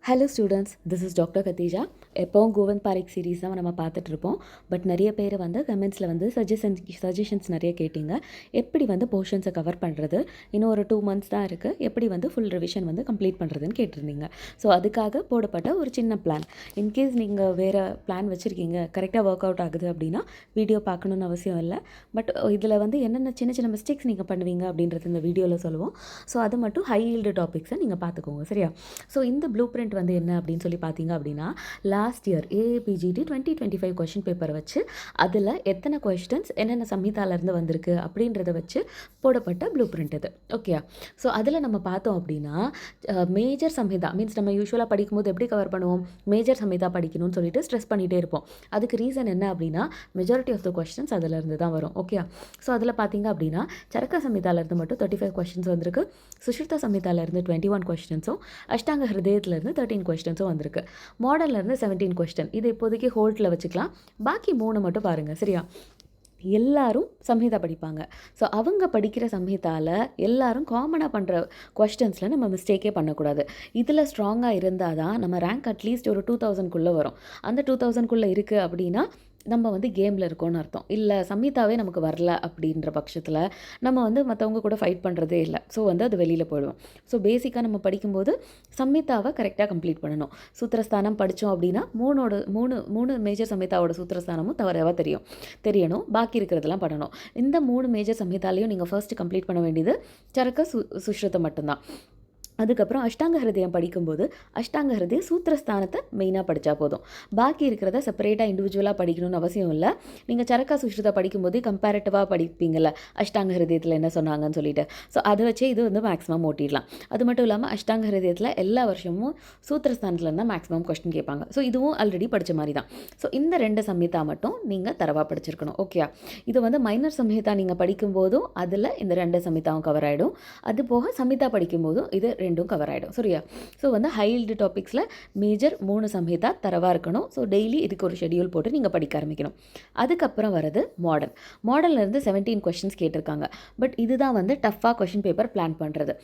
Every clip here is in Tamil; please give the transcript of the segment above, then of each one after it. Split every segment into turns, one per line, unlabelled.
Hello students, this is doctor Khatija. எப்போவும் கோவிந்த் பாரிக் சீரீஸ் தான் நம்ம பார்த்துட்ருப்போம். பட் நிறைய பேர் வந்து கமெண்ட்ஸில் வந்து சஜஷன்ஸ் நிறைய கேட்டிங்க. எப்படி வந்து போர்ஷன்ஸை கவர் பண்ணுறது, இன்னும் ஒரு 2 months தான் இருக்குது, எப்படி வந்து ஃபுல் ரிவிஷன் வந்து கம்ப்ளீட் பண்ணுறதுன்னு கேட்டிருந்தீங்க. ஸோ அதுக்காக போடப்பட்ட ஒரு சின்ன பிளான். இன்கேஸ் நீங்கள் வேறு பிளான் வச்சுருக்கீங்க, கரெக்டாக ஒர்க் அவுட் ஆகுது அப்படின்னா வீடியோ பார்க்கணுன்னு அவசியம் இல்லை. பட் இதில் வந்து என்னென்ன சின்ன சின்ன மிஸ்டேக்ஸ் நீங்கள் பண்ணுவீங்க அப்படின்றது இந்த வீடியோவில் சொல்லுவோம். ஸோ அது மட்டும் ஹை ஈல்டு டாபிக்ஸை நீங்கள் பார்த்துக்கோங்க, சரியா? ஸோ இந்த ப்ளூ பிரிண்ட் வந்து என்ன அப்படின்னு சொல்லி பார்த்தீங்க அப்படின்னா, last year AAPGT 2025 question paper வச்சு அதில் எத்தனை கொஸ்டின்ஸ் என்னென்ன சம்ஹிதாலேருந்து வந்திருக்கு அப்படின்றத வச்சு போடப்பட்ட ப்ளூ பிரிண்ட் இது. ஓகே, ஸோ அதில் நம்ம பார்த்தோம் அப்படின்னா மேஜர் சம்ஹிதா மீன்ஸ் நம்ம யூஸ்வலாக படிக்கும்போது எப்படி கவர் பண்ணுவோம், மேஜர் சம்ஹிதா படிக்கணும்னு சொல்லிட்டு ஸ்ட்ரெஸ் பண்ணிகிட்டே இருப்போம். அதுக்கு ரீசன் என்ன அப்படின்னா மெஜாரிட்டி ஆஃப் த கொஸ்டின்ஸ் அதிலேருந்து தான் வரும். ஓகே, ஸோ அதில் பார்த்தீங்க அப்படின்னா சரக்க சம்ஹிதாலேருந்து மட்டும் 35 கொஸ்டின்ஸ் வந்திருக்கு. சுஷ்ருதா சம்ஹிதாலேருந்து 21 கொஸ்டின்ஸும், அஷ்டாங்க ஹிருதயத்துலேருந்து 13 கொஸ்டின்ஸும் வந்திருக்கு. மாடல்லேருந்து 17 கொஸ்டின். இது இப்போதைக்கு ஹோல்டில் வச்சுக்கலாம். பாக்கி 3 மட்டும் பாருங்கள், சரியா? எல்லாரும் சம்ஹிதா படிப்பாங்க. ஸோ அவங்க படிக்கிற சம்ஹிதாவில் எல்லாரும் காமனாக பண்ணுற கொஸ்டின்ஸில் நம்ம மிஸ்டேக்கே பண்ணக்கூடாது. இதில் ஸ்ட்ராங்காக இருந்தால் தான் நம்ம ரேங்க் அட்லீஸ்ட் ஒரு 2000 வரும். அந்த 2000 இருக்குது அப்படின்னா நம்ம வந்து கேமில் இருக்கோன்னு அர்த்தம். இல்லை சம்ஹிதாவே நமக்கு வரல அப்படின்ற பட்சத்தில் நம்ம வந்து மற்றவங்க கூட ஃபைட் பண்ணுறதே இல்லை. ஸோ வந்து அது வெளியில் போயிடுவோம். ஸோ பேசிக்காக நம்ம படிக்கும்போது சம்ஹிதாவை கரெக்டாக கம்ப்ளீட் பண்ணணும். சூத்திரஸ்தானம் படித்தோம் அப்படின்னா மூணு மேஜர் சம்ஹிதாவோட சூத்திரஸ்தானமும் தவறாக தெரியணும். பாக்கி இருக்கிறதெல்லாம் பண்ணணும். இந்த 3 மேஜர் சம்ஹிதாலையும் நீங்கள் ஃபர்ஸ்ட் கம்ப்ளீட் பண்ண வேண்டியது சரக்க சுஷ்ருதம் மட்டும்தான். அதுக்கப்புறம் அஷ்டாங்க ஹிருதயம் படிக்கும்போது அஷ்டாங்க ஹிருதய சூத்திரஸ்தானத்தை மெயினாக படித்தா போதும். பாக்கி இருக்கிறத செப்பரேட்டாக இண்டிவிஜுவலாக படிக்கணும்னு அவசியம் இல்லை. நீங்கள் சரக்கா சுஷ்ருதா படிக்கும்போது கம்பேரிட்டிவாக படிப்பீங்கள்ல, அஷ்டாங்க ஹிருதயத்தில் என்ன சொன்னாங்கன்னு சொல்லிட்டு. ஸோ அதை வச்சே இது வந்து மேக்ஸிமம் ஓட்டிடலாம். அது மட்டும் இல்லாமல் அஷ்டாங்க ஹிருதயத்தில் எல்லா வருஷமும் சூத்திரஸ்தானத்தில் இருந்தால் மேக்ஸிமம் கொஸ்டின் கேட்பாங்க. ஸோ இதுவும் ஆல்ரெடி படித்த மாதிரி தான். ஸோ இந்த 2 சம்ஹிதா மட்டும் நீங்கள் தரவாக படிச்சிருக்கணும். ஓகே, இது வந்து மைனர் சம்ஹிதா நீங்கள் படிக்கும்போதும் அதில் இந்த 2 சம்ஹிதாவும் கவர் ஆகிடும். அது போக சம்ஹிதா படிக்கும்போதும் இது 2ம் கவர் ஆகிடும், சரியா? ஸோ வந்து ஹை ஈல்டு டாபிக்ஸில் மேஜர் 3 சம்ஹிதா தரவாக இருக்கணும். ஸோ டெய்லி இதுக்கு ஒரு ஷெடியூல் போட்டு நீங்கள் படிக்க ஆரம்பிக்கணும். அதுக்கப்புறம் வரது மாடல்லேருந்து 17 கொஸ்டின்ஸ் கேட்டிருக்காங்க. பட் இதுதான் வந்து டஃப்பாக கொஸ்டின் பேப்பர் பிளான் பண்ணுறது.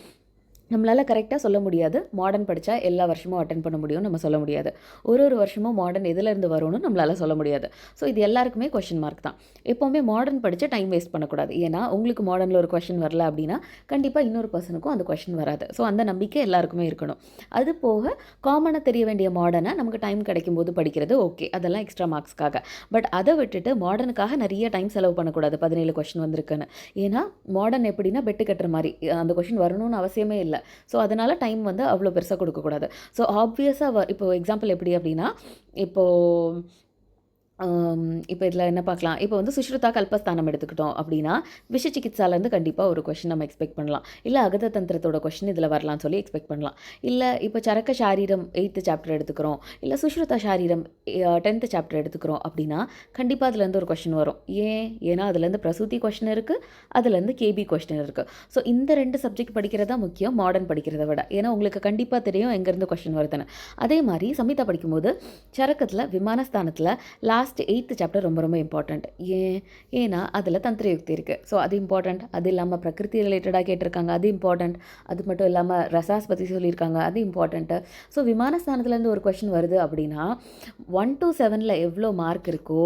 நம்மளால் கரெக்டாக சொல்ல முடியாது மாடர்ன் படித்தா எல்லா வருஷமும் அட்டென்ட் பண்ண முடியும்னு நம்ம சொல்ல முடியாது. ஒரு வருஷமும் மாடர்ன் எதுலேருந்து வரும்னு நம்மளால் சொல்ல முடியாது. ஸோ இது எல்லாருக்குமே கொஷின் மார்க் தான். எப்போவுமே மாடர்ன் படித்து டைம் வேஸ்ட் பண்ணக்கூடாது. ஏன்னா உங்களுக்கு மாடர்னில் ஒரு கொஷின் வரல அப்படின்னா கண்டிப்பாக இன்னொரு பர்சனுக்கும் அந்த கொஷின் வராது. ஸோ அந்த நம்பிக்கை எல்லாருக்குமே இருக்கணும். அது போக காமனாக தெரிய வேண்டிய மாடர்னை நமக்கு டைம் கிடைக்கும் போது படிக்கிறது ஓகே, அதெல்லாம் எக்ஸ்ட்ரா மார்க்ஸ்க்காக. பட் அதை விட்டுட்டு மாடர்னுக்காக நிறைய டைம் செலவு பண்ணக்கூடாது. 17 கொஷின் வந்திருக்குன்னு. ஏன்னா மாடர்ன் எப்படின்னா பெட்டு கட்டுற மாதிரி, அந்த கொஷின் வரணும்னு அவசியமே இல்லை. ஸோ அதனால் டைம் வந்து அவ்வளோ பெருசாக கொடுக்கக்கூடாது. ஸோ ஆப்வியஸாக இப்போது எக்ஸாம்பிள் எப்படி அப்படின்னா, இப்போ இதில் என்ன பார்க்கலாம், இப்போ வந்து சுஷ்ருதா கல்பஸ்தானம் எடுத்துக்கிட்டோம் அப்படின்னா விஷ சிகித்சாலேருந்து கண்டிப்பாக ஒரு கொஷின் நம்ம எக்ஸ்பெக்ட் பண்ணலாம். இல்லை அகத தந்திரத்தோட கொஷின் இதில் வரலாம்னு சொல்லி எக்ஸ்பெக்ட் பண்ணலாம். இல்லை இப்போ சரக்க சாரீரம் 8th சாப்டர் எடுத்துக்கிறோம், இல்லை சுஷ்ருதா சாரீரம் 10th சாப்டர் எடுத்துக்கிறோம் அப்படின்னா கண்டிப்பாக அதுலேருந்து ஒரு கொஷின் வரும். ஏன்னா அதுலேருந்து பிரசூதி கொஷின் இருக்குது, அதுலேருந்து கேபி கொஷின் இருக்குது. ஸோ இந்த 2 சப்ஜெக்ட் படிக்கிறதா முக்கியம் மாடர்ன் படிக்கிறத விட. ஏன்னா உங்களுக்கு கண்டிப்பாக தெரியும் எங்கேருந்து கொஷின் வருதுன்னு. அதே மாதிரி சம்ஹிதா படிக்கும்போது சரக்கத்தில் விமானஸ்தானத்தில் லாஸ்ட் 8th சாப்டர் ரொம்ப ரொம்ப இம்பார்ட்டண்ட். ஏன்னா அதில் தந்திரயுக்தி இருக்குது. ஸோ அது இம்பார்ட்டண்ட். அது இல்லாமல் பிரகிருதி ரிலேட்டடாக கேட்டிருக்காங்க, அது இம்பார்ட்டண்ட். அது மட்டும் இல்லாமல் ரசாஸ் பற்றி சொல்லியிருக்காங்க, அது இம்பார்ட்டண்ட்டு. ஸோ விமானஸ்தானத்துலேருந்து ஒரு கொஷின் வருது அப்படின்னா 1 to 7 எவ்வளோ மார்க் இருக்கோ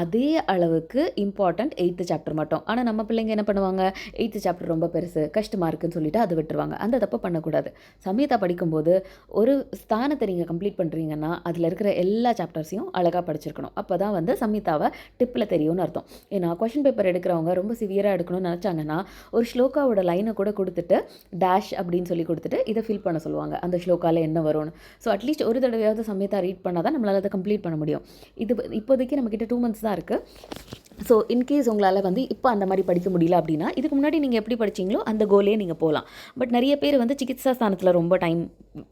அதே அளவுக்கு இம்பார்ட்டண்ட் 8th சாப்டர் மட்டும். ஆனால் நம்ம பிள்ளைங்க என்ன பண்ணுவாங்க, 8th சாப்டர் ரொம்ப பெருசு கஷ்டமாக இருக்குன்னு சொல்லிட்டு அதை விட்டுருவாங்க. அந்த தப்பு பண்ணக்கூடாது. சம்ஹிதா படிக்கும்போது ஒரு ஸ்தானத்தை நீங்கள் கம்ப்ளீட் பண்ணுறீங்கன்னா அதில் இருக்கிற எல்லா சாப்டர்ஸையும் அழகாக படிச்சிருக்கணும். அப்போ தான் வந்து சம்ஹிதாவை டிப்பில் தெரியும்னு அர்த்தம். ஏன்னா கொஷின் பேப்பர் எடுக்கிறவங்க ரொம்ப சிவியராக எடுக்கணும்னு நினச்சாங்கன்னா ஒரு ஸ்லோகாவோட லைனை கூட கொடுத்துட்டு டேஷ் அப்படின்னு சொல்லி கொடுத்துட்டு இதை ஃபில் பண்ண சொல்லுவாங்க, அந்த ஸ்லோகாவில் என்ன வரும்னு. ஸோ அட்லீஸ்ட் ஒரு தடவையாவது சம்ஹிதா ரீட் பண்ணால் தான் நம்மளால் அதை கம்ப்ளீட் பண்ண முடியும். இது இப்போதைக்கு நம்மக்கிட்ட 2 months தான் இருக்குது. ஸோ இன்கேஸ் உங்களால் வந்து இப்போ அந்த மாதிரி படிக்க முடியல அப்படின்னா இதுக்கு முன்னாடி நீங்கள் எப்படி படிச்சிங்களோ அந்த கோலே நீங்கள் போகலாம். பட் நிறைய பேர் வந்து சிகித்சா ஸ்தானத்தில் ரொம்ப டைம்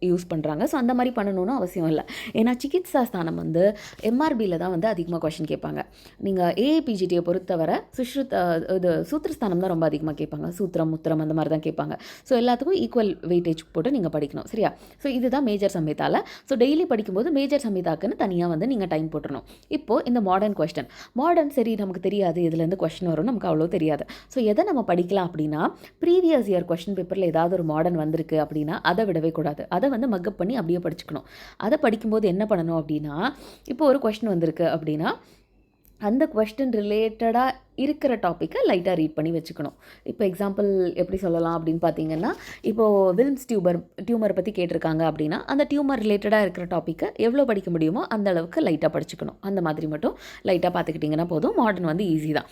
யூஸ் பண்ணுறாங்க. ஸோ அந்த மாதிரி பண்ணணும்னு அவசியம் இல்லை. ஏன்னா சிகித்சா ஸ்தானம் வந்து MRBயில் தான் வந்து அதிகமாக கொஷின் கேட்பாங்க. நீங்கள் AAPGTயை பொறுத்தவரை இது சூத்திரஸ்தானம் தான் ரொம்ப அதிகமாக கேட்பாங்க. சூத்திரம் முத்திரம் அந்த மாதிரி தான் கேட்பாங்க. ஸோ எல்லாத்துக்கும் ஈக்குவல் வெயிட்டேஜ் போட்டு நீங்கள் படிக்கணும், சரியா? ஸோ இதுதான் மேஜர் சம்ஹிதாவில். ஸோ டெய்லி படிக்கும்போது மேஜர் சம்ஹிதாக்குன்னு தனியாக வந்து நீங்கள் டைம் போட்டுடணும். இப்போது இந்த மாடர்ன் கொஸ்டின் சரி நமக்கு நமக்கு தெரியாது இதுலேருந்து கொஸ்டின் வரும், நமக்கு அவ்வளோ தெரியாது. ஸோ எதை நம்ம படிக்கலாம் அப்படின்னா, ப்ரீவியஸ் இயர் கொஸ்டின் பேப்பரில் ஏதாவது ஒரு மாடர்ன் வந்திருக்கு அப்படின்னா அதை விடவே கூடாது. அதை வந்து மக்கப் பண்ணி அப்படியே படிச்சுக்கணும். அதை படிக்கும்போது என்ன பண்ணணும் அப்படின்னா, இப்போ ஒரு கொஸ்டின் வந்திருக்கு அப்படின்னா அந்த கொஸ்டின் ரிலேட்டடாக இருக்கிற டாப்பிக்கை லைட்டாக ரீட் பண்ணி வச்சுக்கணும். இப்போ எக்ஸாம்பிள் எப்படி சொல்லலாம் அப்படின்னு பார்த்தீங்கன்னா, இப்போது வில்ம்ஸ் டியூமரை பற்றி கேட்டிருக்காங்க அப்படின்னா, அந்த டியூமர் ரிலேட்டடாக இருக்கிற டாப்பிக்கை எவ்வளோ படிக்க முடியுமோ அந்த அளவுக்கு லைட்டாக படிச்சுக்கணும். அந்த மாதிரி மட்டும் லைட்டாக பார்த்துக்கிட்டிங்கன்னா போதும். மாடர்ன் வந்து ஈஸி தான்.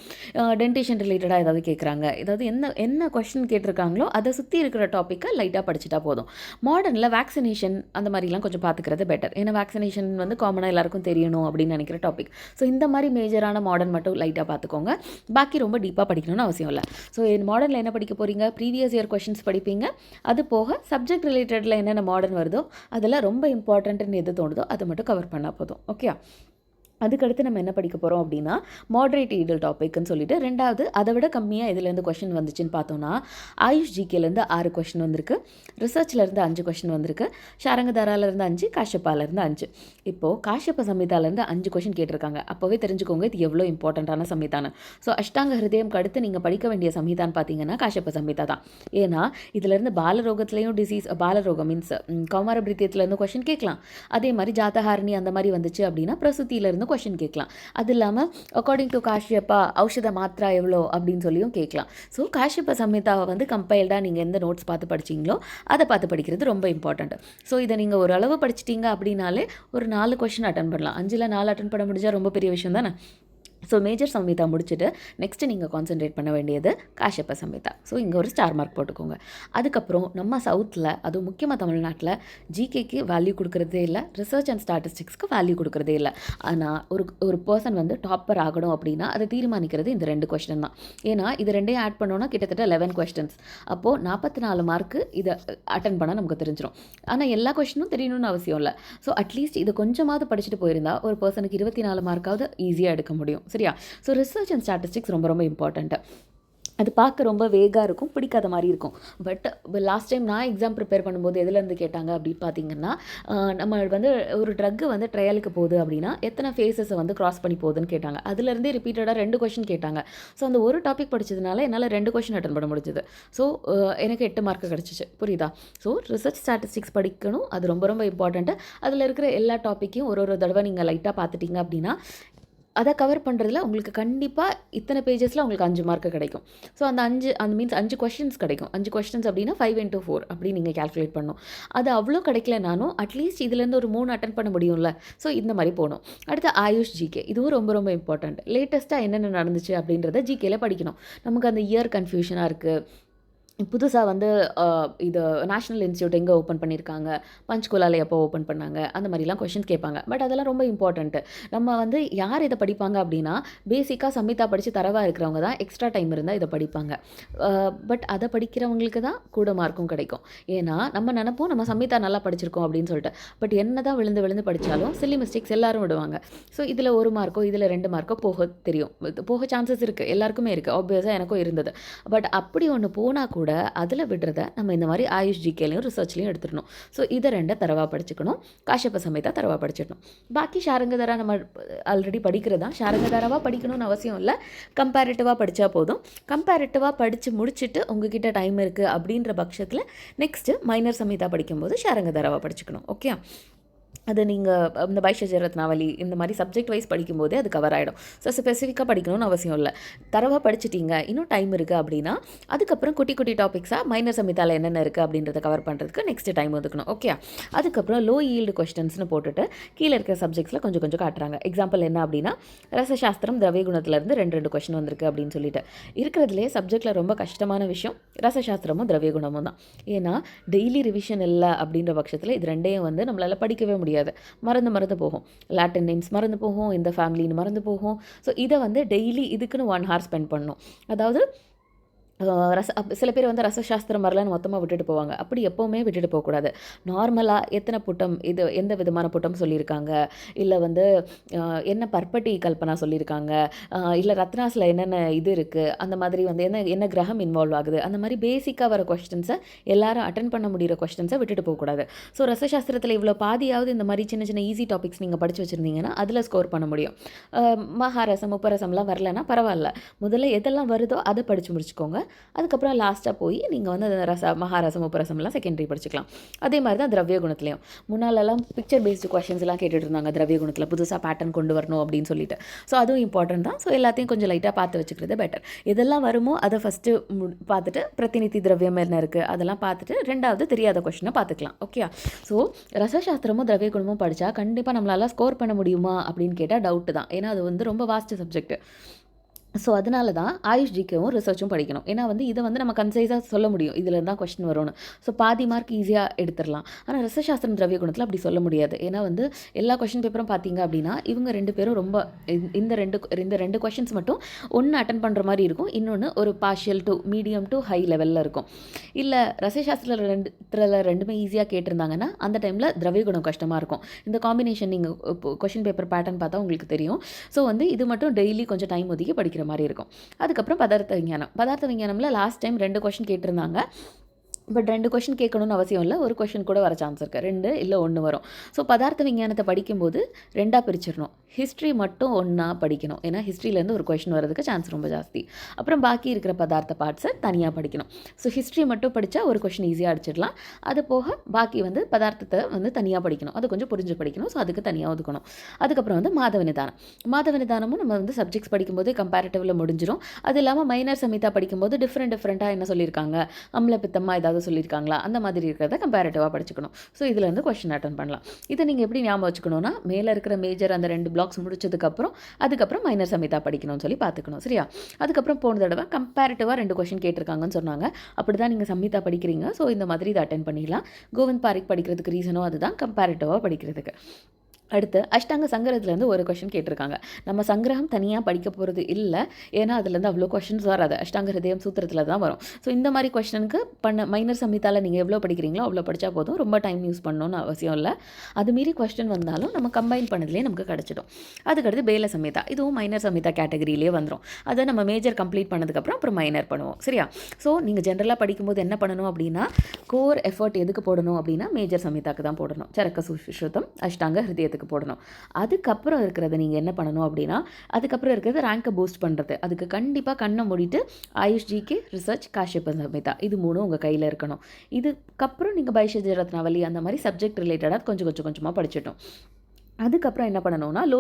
டென்டேஷன் ரிலேட்டடாக ஏதாவது கேட்குறாங்க, ஏதாவது என்ன கொஸ்டின் கேட்டிருக்காங்களோ அதை சுற்றி இருக்கிற டாப்பிக்கை லைட்டாக படிச்சுட்டா போதும். மாடர்னில் வேக்சினேஷன் அந்த மாதிரிலாம் கொஞ்சம் பார்த்துக்கிறது பெட்டர். ஏன்னா வேக்சினேஷன் வந்து காமனாக எல்லாருக்கும் தெரியணும் அப்படின்னு நினைக்கிற டாபிக். ஸோ இந்த மாதிரி மேஜரான மாடர்ன் மட்டும் லைட்டாக பார்த்துக்கோங்க. பாக்கி ரொம்ப டீப்பாக படிக்கணும்னு அவசியம் இல்லை. ஸோ மாடர்னில் என்ன படிக்க போகிறீங்க, ப்ரீவியஸ் இயர் கொஷின்ஸ் படிப்பீங்க. அது போக சப்ஜெக்ட் ரிலேட்டடில் என்னென்ன மாடர்ன் வருதோ அதில் ரொம்ப இம்பார்ட்டன்ட்னு எது தோணுதோ அதை மட்டும் கவர் பண்ணால் போதும். ஓகே, அதுக்கடுத்து நம்ம என்ன படிக்க போகிறோம் அப்படின்னா, மாடரேட் ஈடல் டாபிக்னு சொல்லிட்டு ரெண்டாவது அதை விட கம்மியாக இதுலேருந்து கொஷின் வந்துச்சுன்னு பார்த்தோன்னா, ஆயுஷ் ஜிகேலேருந்து 6 கொஷின் வந்திருக்கு, ரிசர்ச்லேருந்து 5 கொஷின் வந்திருக்கு, ஷாரங்கதாராலேருந்து 5, காஷ்யப்பாலேருந்து 5. இப்போது காஷ்யப்ப சம்ஹிதாலேருந்து 5 கொஷின் கேட்டிருக்காங்க. அப்போவே தெரிஞ்சுக்கோங்க இது எவ்வளோ இம்பார்ட்டண்ட்டான சம்ஹிதான்னு. ஸோ அஷ்டாங்க ஹிருதயம்க்கு அடுத்து நீங்கள் படிக்க வேண்டிய சம்ஹிதான்னு பார்த்தீங்கன்னா காஷ்யப்ப சம்ஹிதா தான். ஏன்னா இதிலேருந்து பாலரோகத்துலேயும் பாலரோகம் மீன்ஸ் கௌமார பிரித்தியத்துலேருந்து கொஷின் கேட்கலாம். அதே மாதிரி ஜாத்தஹாரணி அந்த மாதிரி வந்துச்சு அப்படின்னா பிரசுத்தியிலேருந்து கொஷின் கேட்கலாம். அது இல்லாமல் அக்கார்டிங் டு காஷ்யப்பா ஔஷத மாத்திரா எவ்வளோ அப்படின்னு சொல்லியும் கேட்கலாம். ஸோ காஷ்யப்ப சம்ஹிதாவை வந்து கம்பைல்டாக நீங்கள் எந்த நோட்ஸ் பார்த்து படிச்சிங்களோ அதை பார்த்து படிக்கிறது ரொம்ப இம்பார்ட்டண்ட். ஸோ இதை நீங்கள் ஒரு அளவு படிச்சிட்டிங்க அப்படின்னாலே ஒரு 4 கொஷின் அட்டன் பண்ணலாம். 5ல் 4 அட்டன் பண்ண முடிஞ்சால் ரொம்ப பெரிய விஷயம் தானே. ஸோ மேஜர் சம்ஹிதா முடிச்சுட்டு நெக்ஸ்ட்டு நீங்கள் கான்சென்ட்ரேட் பண்ண வேண்டியது காஷ்யப்ப சம்ஹிதா. ஸோ இங்கே ஒரு ஸ்டார் மார்க் போட்டுக்கோங்க. அதுக்கப்புறம் நம்ம சவுத்தில், அதுவும் முக்கியமாக தமிழ்நாட்டில் ஜிகேக்கு வேல்யூ கொடுக்குறதே இல்லை, ரிசர்ச் அண்ட் ஸ்டாட்டிஸ்டிக்ஸ்க்கு வேல்யூ கொடுக்குறதே இல்லை. ஆனால் ஒரு பர்சன் வந்து டாப்பர் ஆகணும் அப்படின்னா அதை தீர்மானிக்கிறது இந்த 2 கொஸ்டின் தான். ஏன்னா இது ரெண்டையும் ஆட் பண்ணோன்னா கிட்டத்தட்ட 11 கொஸ்டின்ஸ். அப்போது 44 மார்க்கு இதை அட்டன் பண்ண நமக்கு தெரிஞ்சிடும். ஆனால் எல்லா கொஸ்டினும் தெரியணும்னு அவசியம் இல்லை. ஸோ அட்லீஸ்ட் இதை கொஞ்சமாவது படிச்சுட்டு போயிருந்தால் ஒரு பர்சனுக்கு 24 மார்க்காவது ஈஸியாக எடுக்க முடியும். சரியா? ஸோ ரிசர்ச் அண்ட் ஸ்டாட்டிஸ்டிக்ஸ் ரொம்ப ரொம்ப இம்பார்ட்டண்ட்டு. அது பார்க்க ரொம்ப வேகாக இருக்கும், பிடிக்காத மாதிரி இருக்கும். பட் லாஸ்ட் டைம் நான் எக்ஸாம் ப்ரிப்பேர் பண்ணும்போது எதுலேருந்து கேட்டாங்க அப்படின்னு பார்த்தீங்கன்னா, நம்ம வந்து ஒரு ட்ரக்கு வந்து ட்ரையலுக்கு போகுது அப்படின்னா எத்தனை ஃபேஸஸை வந்து கிராஸ் பண்ணி போகுதுன்னு கேட்டாங்க. அதுலேருந்தே ரிப்பீட்டடாக 2 கொஷின் கேட்டாங்க. ஸோ அந்த ஒரு டாபிக் படித்ததுனால என்னால் 2 கொஷின் அட்டன் பண்ண முடிஞ்சது. ஸோ எனக்கு 8 மார்க்கு கிடச்சிச்சு. புரியுதா? ஸோ ரிசர்ச் ஸ்டாட்டிஸ்டிக்ஸ் படிக்கணும், அது ரொம்ப ரொம்ப இம்பார்ட்டண்ட்டு. அதில் இருக்கிற எல்லா டாப்பிக்கையும் ஒரு தடவை நீங்கள் லைட்டாக பார்த்துட்டிங்க அப்படின்னா அதை கவர் பண்ணுறதுல உங்களுக்கு கண்டிப்பாக இத்தனை பேஜஸில் உங்களுக்கு 5 மார்க்கு கிடைக்கும். ஸோ அந்த மீன்ஸ் 5 கொஸ்டின்ஸ் கிடைக்கும். 5 கொஸ்டின்ஸ் அப்படின்னா 5 into 4 அப்படி நீங்கள் கேல்குலேட் பண்ணணும். அது அவ்வளோ கிடைக்கலனாலும் அட்லீஸ்ட் இதுலேருந்து ஒரு 3 அட்டன் பண்ண முடியும்ல. ஸோ இந்த மாதிரி போகணும். அடுத்து ஆயுஷ் ஜிகே, இதுவும் ரொம்ப ரொம்ப இம்பார்ட்டண்ட். லேட்டஸ்ட்டாக என்னென்ன நடந்துச்சு அப்படின்றத ஜிகேல படிக்கணும். நமக்கு அந்த இயர் கன்ஃபியூஷனாக இருக்குது. புதுசாக வந்து இது நேஷ்னல் இன்ஸ்டியூட் எங்கே ஓப்பன் பண்ணியிருக்காங்க, பஞ்ச்குலாவில் எப்போ ஓப்பன் பண்ணாங்க, அந்த மாதிரிலாம் கொஷின்ஸ் கேட்பாங்க. பட் அதெல்லாம் ரொம்ப இம்பார்ட்டண்ட்டு. நம்ம வந்து யார் இதை படிப்பாங்க அப்படின்னா, பேசிக்காக சம்ஹிதா படித்து தரவாக இருக்கிறவங்க தான் எக்ஸ்ட்ரா டைம் இருந்தால் இதை படிப்பாங்க. பட் அதை படிக்கிறவங்களுக்கு தான் கூட மார்க்கும் கிடைக்கும். ஏன்னா நம்ம நினைப்போம் நம்ம சம்ஹிதா நல்லா படிச்சிருக்கோம் அப்படின்னு சொல்லிட்டு. பட் என்ன தான் விழுந்து விழுந்து படித்தாலும் சில்லி மிஸ்டேக்ஸ் எல்லாரும் விடுவாங்க. ஸோ இதில் 1 மார்க்கோ இதில் 2 மார்க்கோ போக சான்சஸ் இருக்குது. எல்லாருக்குமே இருக்குது, ஆப்வியஸாக எனக்கும் இருந்தது. பட் அப்படி ஒன்று போனால் கூட அதில் விடுறத நம்ம இந்த மாதிரி ஆயுஷ் ஜிகேலையும் ரிசர்ச்லையும் எடுத்துடணும். ஸோ இதை 2 தரவாக படிச்சுக்கணும். காஷ்யப்ப சம்ஹிதா தரவாக படிச்சிடணும். பாக்கி ஷாரங்கதாரா நம்ம ஆல்ரெடி படிக்கிறதா, ஷாரங்கதாராவாக படிக்கணும்னு அவசியம் இல்லை, கம்பேரிட்டிவாக படித்தா போதும். கம்பேரிட்டிவாக படித்து முடிச்சுட்டு உங்ககிட்ட டைம் இருக்குது அப்படின்ற பட்சத்தில் நெக்ஸ்ட்டு மைனர் சம்ஹிதா படிக்கும்போது ஷாரங்கதாராவாக படிச்சுக்கணும். ஓகே, அது நீங்கள் இந்த வைஷஜ ரத்னாவளி இந்த மாதிரி சப்ஜெக்ட் வைஸ் படிக்கும்போதே அது கவர் ஆகிடும். ஸோ ஸ்பெசிஃபிக்காக படிக்கணும்னு அவசியம் இல்லை. தரவாக படிச்சிட்டிங்க, இன்னும் டைம் இருக்குது அப்படின்னா அதுக்கப்புறம் குட்டி குட்டி டாபிக்ஸாக மைனர் சம்ஹிதாவில் என்னென்ன இருக்குது அப்படின்றத கவர் பண்ணுறதுக்கு நெக்ஸ்ட் டைம் ஒதுக்கணும். ஓகே, அதுக்கப்புறம் லோ ஈல்டு கொஸ்டின்ஸ்னு போட்டுட்டு கீழே இருக்கிற சப்ஜெக்ட்ஸில் கொஞ்சம் கொஞ்சம் காட்டுறாங்க. எக்ஸாம்பிள் என்ன அப்படின்னா, ரசசாஸ்திரம் திரவிய குணத்துலேருந்து 2 கொஸ்டின் வந்திருக்கு அப்படின்னு சொல்லிட்டு. இருக்கிறதுலே சப்ஜெக்டில் ரொம்ப கஷ்டமான விஷயம் ரசசாஸ்திரமும் திரவிய குணமும் தான். ஏன்னா டெய்லி ரிவிஷன் இல்லை அப்படின்ற பட்சத்தில் இது ரெண்டையும் வந்து நம்மளால் படிக்கவே முடியாது. மறந்து போகும். லாட்டின் நேம்ஸ் மறந்து போகும், இந்த ஃபேமிலின்னு மறந்து போகும். ஸோ இதை வந்து டெய்லி இதுக்குன்னு 1 hour ஸ்பெண்ட் பண்ணணும். அதாவது சில பேர் வந்து ரசசாஸ்திரம் வரலான்னு மொத்தமாக விட்டுட்டு போவாங்க. அப்படி எப்போவுமே விட்டுட்டு போகக்கூடாது. நார்மலாக எத்தனை புட்டம், இது எந்த விதமான புட்டம் சொல்லியிருக்காங்க, இல்லை வந்து என்ன பர்பட்டி கல்பனா சொல்லியிருக்காங்க, இல்லை ரத்னாஸில் என்னென்ன இது இருக்குது, அந்த மாதிரி வந்து என்ன என்ன கிரகம் இன்வால்வ் ஆகுது, அந்த மாதிரி பேசிக்காக வர கொஸ்டின்ஸை எல்லாரும் அட்டன் பண்ண முடிகிற கொஸ்டின்ஸை விட்டுட்டு போகக்கூடாது. ஸோ ரசசாஸ்திரத்தில் இவ்வளோ பாதியாவது இந்த மாதிரி சின்ன சின்ன ஈஸி டாபிக்ஸ் நீங்கள் படித்து வச்சுருந்தீங்கன்னா அதில் ஸ்கோர் பண்ண முடியும். மகாரசம் உப்பரசம்லாம் வரலன்னா பரவாயில்ல, முதல்ல எதெல்லாம் வருதோ அதை படித்து முடிச்சுக்கோங்க. அதுக்கப்புறம் லாஸ்ட்டாக போய் நீங்கள் வந்து அந்த மகாரசம் உப்பரசம்லாம் செகண்டரி படிச்சுக்கலாம். அதே மாதிரி தான் திரவிய குணத்துலையும் முன்னாலெல்லாம் பிக்சர் பேஸ்டு கொஷின்ஸ் எல்லாம் கேட்டுட்டு இருந்தாங்க. திரவிய குணத்தில் புதுசாக பேட்டர்ன் கொண்டு வரணும் அப்படின்னு சொல்லிட்டு. ஸோ அதுவும் இம்பார்ட்டன்ட் தான். ஸோ எல்லாத்தையும் கொஞ்சம் லைட்டாக பார்த்து வச்சுக்கிறது பெட்டர். எதெல்லாம் வருமோ அதை ஃபஸ்ட்டு பார்த்துட்டு பிரதிநிதி திரவியம் என்ன இருக்குது அதெல்லாம் பார்த்துட்டு ரெண்டாவது தெரியாத கொஷினை பார்த்துக்கலாம். ஓகே. ஸோ ரசசாஸ்திரமும் திரவிய குணமும் படித்தா கண்டிப்பாக நம்மளால் ஸ்கோர் பண்ண முடியுமா அப்படின்னு கேட்டால் டவுட்டு தான். ஏன்னா அது வந்து ரொம்ப வாஸ்ட் சப்ஜெக்ட். ஸோ அதனால தான் ஆயுஷ் ஜிகேவும் ரிசர்ச்சும் படிக்கணும். ஏன்னா வந்து இதை வந்து நம்ம கன்சைஸாக சொல்ல முடியும், இதில் தான் கொஸ்டின் வரும்னு. ஸோ பாதி மார்க் ஈஸியாக எடுத்துடலாம். ஆனால் ரசசாஸ்திரம் திரவிய குணத்தில் அப்படி சொல்ல முடியாது. ஏன்னா வந்து எல்லா கொஸ்டின் பேப்பரும் பார்த்தீங்க அப்படின்னா இவங்க 2 பேரும் ரொம்ப இந்த ரெண்டு கொஷின்ஸ் மட்டும் ஒன்று அட்டன் பண்ணுற மாதிரி இருக்கும், இன்னொன்று ஒரு partial to medium to high லெவலில் இருக்கும். இல்லை ரசசாஸ்திரத்தில் ரெண்டுமே ஈஸியாக கேட்டிருந்தாங்கன்னா அந்த டைமில் திரவிய குணம் கஷ்டமாக இருக்கும். இந்த காம்பினேஷன் நீங்கள் கொஷின் பேப்பர் பேட்டர்ன் பார்த்தா உங்களுக்கு தெரியும். ஸோ வந்து இது மட்டும் டெய்லி கொஞ்சம் டைம் ஒதுக்கி படிக்கிற மாதிரி இருக்கும். அதுக்கப்புறம் பதார்த்த விஞ்ஞானம்ல லாஸ்ட் டைம் 2 கொஸ்டின் கேட்டிருந்தாங்க. பட் 2 கொஷின் கேட்கணும்னு அவசியம் இல்லை, ஒரு கொஷின் கூட வர சான்ஸ் இருக்குது. 2 இல்லை 1 வரும். ஸோ பதார்த்த விஞ்ஞானத்தை படிக்கும்போது 2ஆக பிரிச்சிடணும். ஹிஸ்ட்ரி மட்டும் 1ஆ படிக்கணும். ஏன்னா ஹிஸ்ட்ரியிலேருந்து ஒரு கொஷின் வரதுக்கு சான்ஸ் ரொம்ப ஜாஸ்தி. அப்புறம் பாக்கி இருக்கிற பதார்த்த பார்ட்ஸை தனியாக படிக்கணும். ஸோ ஹிஸ்ட்ரி மட்டும் படித்தா ஒரு கொஷின் ஈஸியாக அடிச்சிடலாம். அது போக பாக்கி வந்து பதார்த்தத்தை வந்து தனியாக படிக்கணும். அது கொஞ்சம் புரிஞ்சு படிக்கணும். ஸோ அதுக்கு தனியாக ஒதுக்கணும். அதுக்கப்புறம் வந்து மாதவ நிதானமும் நம்ம வந்து சப்ஜெக்ட்ஸ் படிக்கும்போது கம்பேரிட்டிவில் முடிஞ்சிடும். அது இல்லாமல் மைனர் சமிதா படிக்கும்போது டிஃப்ரெண்ட்டாக என்ன சொல்லியிருக்காங்க, அம்லப்பித்தமாக ஏதாவது சொல்லியிருக்காங்களா, அந்த மாதிரி இருக்கிறத கம்பேரிட்டிவாக படிச்சுக்கணும். ஸோ இதில் வந்து கொஸ்டின் அட்டன் பண்ணலாம். இதை நீங்கள் எப்படி ஞாபகம் வச்சுக்கணும்னா, மேலே இருக்கிற மேஜர் அந்த 2 பிளாக்ஸ் முடிச்சதுக்கப்புறம் அதுக்கப்புறம் மைனர் சமிதா படிக்கணும்னு சொல்லி பார்த்துக்கணும். சரியா? அதுக்கப்புறம் போன தடவை கம்பேரிட்டிவாக 2 கொஸ்டின் கேட்டிருக்காங்கன்னு சொன்னாங்க. அப்படி தான் நீங்கள் சம்ஹிதா படிக்கிறீங்க. ஸோ இந்த மாதிரி இதை அட்டன் பண்ணிடலாம். கோவிந்த் பாரிக் படிக்கிறதுக்கு ரீசனும் அதுதான், கம்பேரிட்டிவாக படிக்கிறதுக்கு. அடுத்து அஷ்டாங்க சங்கரத்துலேருந்து ஒரு கொஷின் கேட்டிருக்காங்க. நம்ம சங்கிரகம் தனியாக படிக்க போகிறது இல்லை, ஏன்னா அதுலேருந்து அவ்வளோ கொஷின்ஸ் வராது. அஷ்டாங்க ஹிருதயம் சூத்திரத்தில் தான் வரும். ஸோ இந்த மாதிரி கொஷனுக்கு மைனர் சம்ஹிதாவில் நீங்கள் எவ்வளோ படிக்கிறீங்களோ அவ்வளோ படித்தா போதும், ரொம்ப டைம் யூஸ் பண்ணணும்னு அவசியம் இல்லை. அது மீறி கொஸ்டின் வந்தாலும் நம்ம கம்பைன் பண்ணதுலேயே நமக்கு கிடச்சிடும். அதுக்கடுத்து பேல சம்ஹிதா, இதுவும் மைனர் சம்ஹிதா கேட்டகரியிலே வந்துடும். அதை நம்ம மேஜர் கம்ப்ளீட் பண்ணதுக்கப்புறம் அப்புறம் மைனர் பண்ணுவோம். சரியா? ஸோ நீங்கள் ஜென்ரலாக படிக்கும்போது என்ன பண்ணணும் அப்படின்னா, கோர் எஃபர்ட் எதுக்கு போடணும் அப்படின்னா மேஜர் சம்ஹிதாக்கு தான் போடணும். சரக்க சுஷ்ருதம் அஷ்டாங்க ஹிருதயத்துக்கு போடணும். அதுக்கப்புறம் இருக்கிறத நீங்கள் என்ன பண்ணணும் அப்படின்னா, அதுக்கப்புறம் இருக்கிறது ரேங்கை பூஸ்ட் பண்ணுறது. அதுக்கு கண்டிப்பாக கண்ணை மூடிட்டு ஆயுஷ் ஜிகே, ரிசர்ச், காஷ்யப சம்ஹிதா இது 3 உங்கள் கையில் இருக்கணும். இதுக்கப்புறம் நீங்கள் பைஷஜ ரத்னாவலி அந்த மாதிரி சப்ஜெக்ட் ரிலேட்டடாக கொஞ்சமாக படிச்சிட்டோம். அதுக்கப்புறம் என்ன பண்ணணும்னா, லோ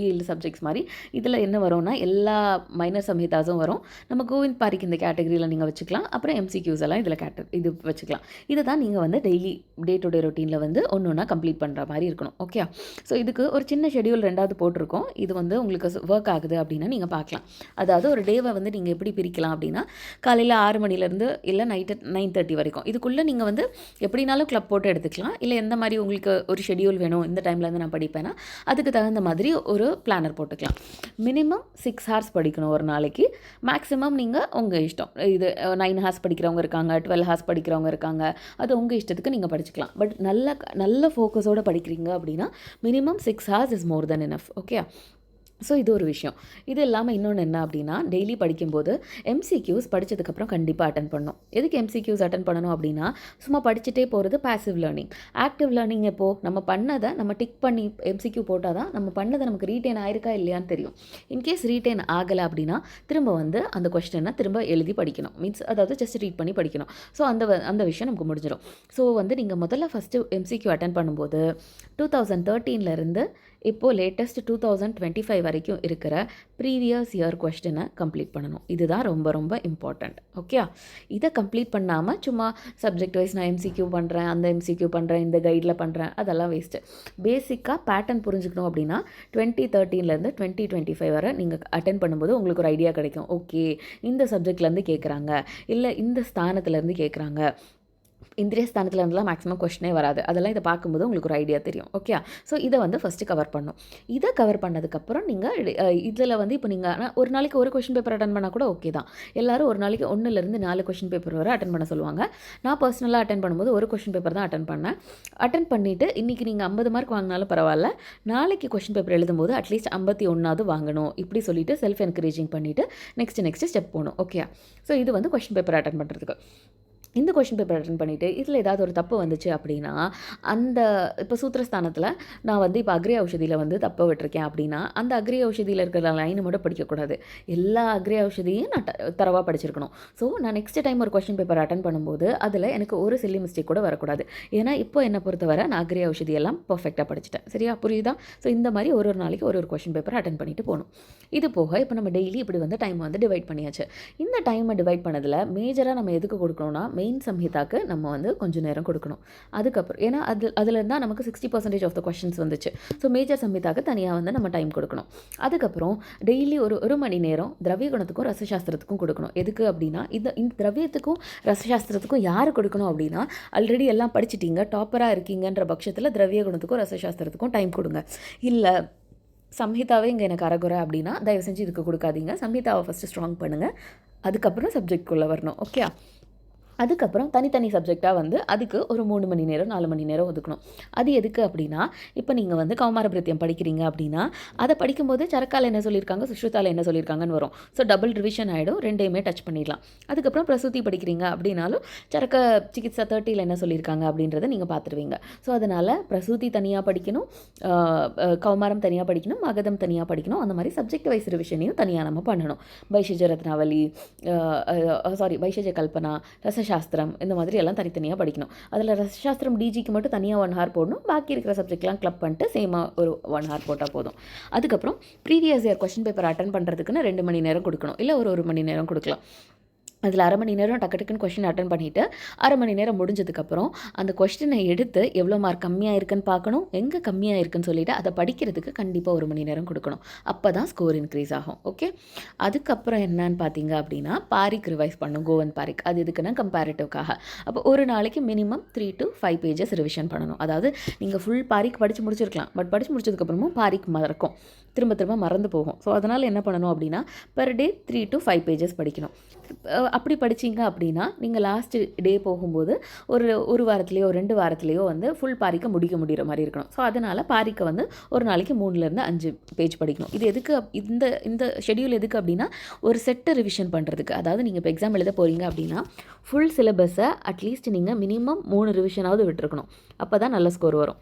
ஈல்டு சப்ஜெக்ட்ஸ் மாதிரி இதில் என்ன வரும்னா எல்லா மைனர் சம்ஹிதாஸும் வரும். நம்ம கோவிந்த் பாரிக் இந்த கேட்டகரியில் நீங்கள் வச்சுக்கலாம். அப்புறம் எம்சிக்யூஸ் எல்லாம் இதில் இது வச்சுக்கலாம். இதை தான் நீங்கள் வந்து டெய்லி டே டு டே ரொட்டீனில் வந்து ஒன்றா கம்ப்ளீட் பண்ணுற மாதிரி இருக்கணும். ஓகே. ஸோ இதுக்கு ஒரு சின்ன ஷெடியூல் 2வது போட்டிருக்கோம். இது வந்து உங்களுக்கு ஒர்க் ஆகுது அப்படின்னா நீங்கள் பார்க்கலாம். அதாவது ஒரு டேவை வந்து நீங்கள் எப்படி பிரிக்கலாம் அப்படின்னா, காலையில் 6 மணிலேருந்து இல்லை நைட்டு 9:30 வரைக்கும் இதுக்குள்ளே நீங்கள் வந்து எப்படினாலும் கிளப் போட்டு எடுத்துக்கலாம். இல்லை எந்த மாதிரி உங்களுக்கு ஒரு ஷெடியூல் வேணும், இந்த டைம்லேருந்து நான் படிப்பேன், அதுக்கு தகுந்த மாதிரி ஒரு பிளானர் போட்டுக்கலாம். மினிமம் 6 ஹார்ஸ் படிக்கணும் ஒரு நாளைக்கு. மேக்ஸிமம் நீங்கள் உங்கள் இஷ்டம். இது 9 ஹார்ஸ் படிக்கிறவங்க இருக்காங்க, 12 ஹார்ஸ் படிக்கிறவங்க இருக்காங்க. அது உங்கள் இஷ்டத்துக்கு நீங்கள் படிச்சுக்கலாம். பட் நல்ல ஃபோக்கஸோடு படிக்கிறீங்க அப்படின்னா minimum 6 hours is more then enough. Okay. So இது ஒரு விஷயம். இது இல்லாமல் இன்னொன்று என்ன அப்படின்னா, டெய்லி படிக்கும்போது எம்சிக்யூஸ் படித்ததுக்கப்புறம் கண்டிப்பாக அட்டன் பண்ணணும். எதுக்கு எம்சிக்யூஸ் அட்டன் பண்ணணும் அப்படின்னா, சும்மா படிச்சுட்டே போகிறது பாசிவ் லேர்னிங். ஆக்டிவ் லேர்னிங் எப்போது நம்ம பண்ணதை நம்ம டிக் பண்ணி எம்சிக்யூ போட்டால் தான் நம்ம பண்ணதை நமக்கு ரீட்டைன் ஆயிருக்கா இல்லையான்னு தெரியும். இன்கேஸ் ரீட்டைன் ஆகலை அப்படின்னா திரும்ப வந்து அந்த கொஸ்டினை திரும்ப எழுதி படிக்கணும். மீன்ஸ் அதாவது ஜஸ்ட் ரீட் பண்ணி படிக்கணும். ஸோ அந்த விஷயம் நமக்கு முடிஞ்சிடும். ஸோ வந்து நீங்கள் முதல்ல ஃபஸ்ட்டு எம்சிக்யூ அட்டன் பண்ணும்போது 2013 இப்போது லேட்டஸ்ட் 2025 வரைக்கும் இருக்கிற ப்ரீவியஸ் இயர் கொஸ்டினை கம்ப்ளீட் பண்ணணும். இதுதான் ரொம்ப ரொம்ப இம்பார்ட்டண்ட். ஓகே. இதை கம்ப்ளீட் பண்ணாமல் சும்மா சப்ஜெக்ட் வைஸ் நான் எம்சிக்யூ பண்ணுறேன், அந்த எம்சிக்யூ பண்ணுறேன், இந்த கைடில் பண்ணுறேன், அதெல்லாம் வேஸ்ட்டு. பேசிக்காக பேட்டர்ன் புரிஞ்சுக்கணும் அப்படின்னா 2013 2025 வரை நீங்கள் அட்டென்ட் பண்ணும்போது உங்களுக்கு ஒரு ஐடியா கிடைக்கும். ஓகே, இந்த சப்ஜெக்ட்லேருந்து கேட்குறாங்க, இல்லை இந்த ஸ்தானத்துலேருந்து கேட்குறாங்க, இந்திரிய ஸ்தானத்தில் இருந்தெல்லாம் மேக்ஸிமம் கொஸ்டினே வராது. அதெல்லாம் இதை பார்க்கும்போது உங்களுக்கு ஒரு ஐடியா தெரியும். ஓகே, ஸோ இதை வந்து ஃபஸ்ட்டு கவர் பண்ணணும். இதை கவர் பண்ணதுக்கப்புறம் நீங்கள் இதில் வந்து இப்போ நீங்கள் ஒரு நாளைக்கு ஒரு கொஷின் பேப்பர் அட்டன் பண்ணால் கூட ஓகே தான். எல்லோரும் ஒரு நாளைக்கு 1லேருந்து 4 கொஷின் பேப்பர் வரை அட்டன் பண்ண சொல்லுவாங்க. நான் பர்சனலாக அட்டன் பண்ணும்போது ஒரு கொஷின் பேப்பர் தான் அட்டன் பண்ணேன். அட்டன் பண்ணிவிட்டு இன்றைக்கி நீங்கள் 50 மார்க் வாங்கினாலும் பரவாயில்ல, நாளைக்கு கொஷின் பேப்பர் எழுதும்போது அட்லீஸ்ட் 51வது வாங்கணும் இப்படி சொல்லிவிட்டு செல்ஃப் என்கரேஜிங் பண்ணிவிட்டு நெக்ஸ்ட் ஸ்டெப் போகணும். ஓகே, ஸோ இது வந்து கொஷின் பேப்பர் அட்டன் பண்ணுறதுக்கு. இந்த கொஷின் பேப்பர் அட்டன் பண்ணிவிட்டு இதில் ஏதாவது ஒரு தப்பு வந்துச்சு அப்படின்னா, அந்த இப்போ சூத்திரஸ்தானத்தில் நான் வந்து இப்போ அக்ரி ஔஷதியில் வந்து தப்பு விட்டுருக்கேன் அப்படின்னா, அந்த அக்ரி ஔஷதியில் இருக்கிற லைனை மட்டும் படிக்கக்கூடாது. எல்லா அக்ரி ஔஷதியும் நான் தரவாக படிச்சிருக்கணும். ஸோ நான் நெக்ஸ்ட் டைம் ஒரு கொஷின் பேப்பர் அட்டன் பண்ணும்போது அதில் எனக்கு ஒரு சில்லி மிஸ்டேக் கூட வரக்கூடாது. ஏன்னா இப்போ என்னை பொறுத்தவரை நான் அக்ரி ஔஷதி எல்லாம் பர்ஃபெக்டாக படிச்சிட்டேன். சரியா, புரியுதா? ஸோ இந்த மாதிரி ஒரு நாளைக்கு ஒரு கொஷின் பேப்பர் அட்டன் பண்ணிட்டு போகணும். இது போக இப்போ நம்ம டெய்லி இப்படி வந்து டைம் வந்து டிவைட் பண்ணியாச்சு. இந்த டைமை டிவைட் பண்ணதில் மேஜராக நம்ம எதுக்கு கொடுக்கணும்னா, மெயின் சம்ஹிதாக்கு நம்ம வந்து கொஞ்சம் நேரம் கொடுக்கணும். அதுக்கப்புறம் ஏன்னா அதில் இருந்தால் நமக்கு 60% ஆஃப் த கொஷின்ஸ் வந்துச்சு. ஸோ மேஜர் சம்ஹிதாக்கு தனியாக வந்து நம்ம டைம் கொடுக்கணும். அதுக்கப்புறம் டெய்லி ஒரு மணி நேரம் திரவிய குணத்துக்கும் ரசசாஸ்திரத்துக்கும் கொடுக்கணும். எதுக்கு அப்படின்னா, இந்த திரவியத்துக்கும் ரசசாஸ்திரத்துக்கும் யார் கொடுக்கணும் அப்படின்னா, ஆல்ரெடி எல்லாம் படிச்சிட்டிங்க, டாப்பராக இருக்கீங்கன்ற பட்சத்தில் திரவிய குணத்துக்கும் ரசசாஸ்திரத்துக்கும் டைம் கொடுங்க. இல்லை சம்ஹிதாவே இங்கே எனக்கு அரகுறை அப்படின்னா தயவு செஞ்சு இதுக்கு கொடுக்காதீங்க. சம்ஹிதாவை ஃபஸ்ட்டு ஸ்ட்ராங் பண்ணுங்கள், அதுக்கப்புறம் சப்ஜெக்ட்குள்ளே வரணும். ஓகே, அதுக்கப்புறம் தனித்தனி சப்ஜெக்டாக வந்து அதுக்கு ஒரு 3 மணி நேரம் 4 மணி நேரம் ஒதுக்கணும். அது எதுக்கு அப்படின்னா, இப்போ நீங்கள் வந்து கௌமாரபிரத்தியம் படிக்கிறீங்க அப்படின்னா, அதை படிக்கும்போது சரக்கால் என்ன சொல்லியிருக்காங்க, சுஷ்ருதாவில் என்ன சொல்லியிருக்காங்கன்னு வரும். ஸோ டபுள் ரிவிஷன் ஆகிடும், ரெண்டையுமே டச் பண்ணிடலாம். அதுக்கப்புறம் பிரசூதி படிக்கிறீங்க அப்படின்னாலும் சரக்க சிகிச்சா 30ல் என்ன சொல்லியிருக்காங்க அப்படின்றத நீங்கள் பார்த்துருவீங்க. ஸோ அதனால் பிரசூதி தனியாக படிக்கணும், கௌமாரம் தனியாக படிக்கணும், மகதம் தனியாக படிக்கணும். அந்த மாதிரி சப்ஜெக்ட் வைஸ் ரிவிஷனையும் தனியாக நம்ம பண்ணணும். வைஷஜ ரத்னாவளி, வைஷஜ கல்பனா, ரசசாஸ்திரம், இந்த மாதிரி எல்லாம் தனித்தனியாக படிக்கணும். அதில் ரசசாஸ்திரம் டிஜிக்கு மட்டும் தனியாக 1 ஹவர் போடணும். பாக்கி இருக்கிற சப்ஜெக்ட்லாம் கிளப் பண்ணிட்டு சேமாக ஒரு 1 ஹவர் போட்டால் போதும். அதுக்கப்புறம் previous year question paper attend பண்ணுறதுக்குன்னு 2 மணி நேரம் கொடுக்கணும், இல்லை ஒரு மணி நேரம் கொடுக்கலாம். அதில் அரை மணி நேரம் டக்குன்னு கொஸ்டின் அட்டன் பண்ணிவிட்டு அரை மணி நேரம் முடிஞ்சதுக்கப்புறம் அந்த கொஸ்டினை எடுத்து எவ்வளோ மார்க் கம்மியாக இருக்குன்னு பார்க்கணும், எங்கே கம்மியாக இருக்குன்னு சொல்லிவிட்டு அதை படிக்கிறதுக்கு கண்டிப்பாக 1 மணி நேரம் கொடுக்கணும். அப்போ தான் ஸ்கோர் இன்க்ரீஸ் ஆகும். ஓகே, அதுக்கப்புறம் என்னன்னு பார்த்தீங்க அப்படின்னா, பாரிக் ரிவைஸ் பண்ணும். கோவந்த் பாரிக் அது எதுக்குன்னா கம்பேரிட்டிவ்காக. அப்போ ஒரு நாளைக்கு மினிமம் 3 to 5 பேஜஸ் ரிவிஷன் பண்ணணும். அதாவது நீங்கள் ஃபுல் பாரிக் படித்து முடிச்சிருக்கலாம், பட் படித்து முடிச்சதுக்கப்புறமும் பாரிக் மறக்கும், திரும்ப மறந்து போகும். ஸோ அதனால் என்ன பண்ணணும் அப்படின்னா, பெர் டே 3 to 5 பேஜஸ் படிக்கணும். அப்படி படிச்சிங்க அப்படின்னா நீங்கள் லாஸ்ட் டே போகும்போது ஒரு வாரத்துலேயோ 2 வாரத்துலேயோ வந்து ஃபுல் பாரிக்கை முடிகிற மாதிரி இருக்கணும். ஸோ அதனால் பாரிக்கை வந்து ஒரு நாளைக்கு 3லேருந்து 5 பேஜ் படிக்கணும். இது எதுக்கு, இந்த ஷெடியூல் எதுக்கு அப்படின்னா, ஒரு செட்டை ரிவிஷன் பண்ணுறதுக்கு. அதாவது நீங்கள் இப்போ எக்ஸாம் எழுத போகிறீங்க அப்படின்னா ஃபுல் சிலபஸை அட்லீஸ்ட் நீங்கள் மினிமம் 3 ரிவிஷனாவது விட்டுருக்கணும். அப்போ தான் நல்ல ஸ்கோர் வரும்.